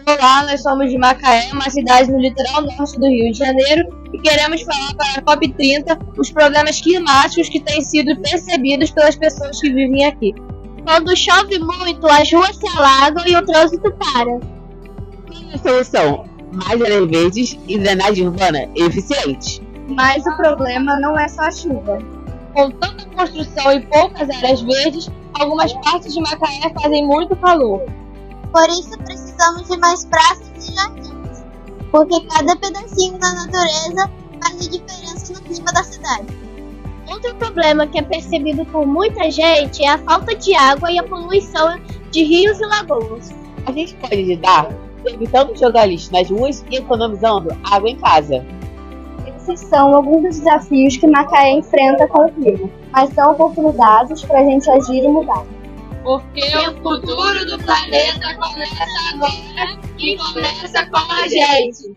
Olá, nós somos de Macaé, uma cidade no litoral norte do Rio de Janeiro, e queremos falar para a COP30 os problemas climáticos que têm sido percebidos pelas pessoas que vivem aqui. Quando chove muito, as ruas se alagam e o trânsito para. Qual é a solução? Mais áreas verdes e drenagem urbana eficiente. Mas o problema não é só a chuva. Com tanta construção e poucas áreas verdes, algumas partes de Macaé fazem muito calor. Por isso precisamos de mais praças e jardins, porque cada pedacinho da natureza faz a diferença no clima da cidade. Outro problema que é percebido por muita gente é a falta de água e a poluição de rios e lagoas. A gente pode ajudar evitando jogar lixo nas ruas e economizando água em casa. Esses são alguns dos desafios que Macaé enfrenta com o clima, mas são oportunidades para a gente agir e mudar. Porque o futuro do planeta começa agora e começa com a gente.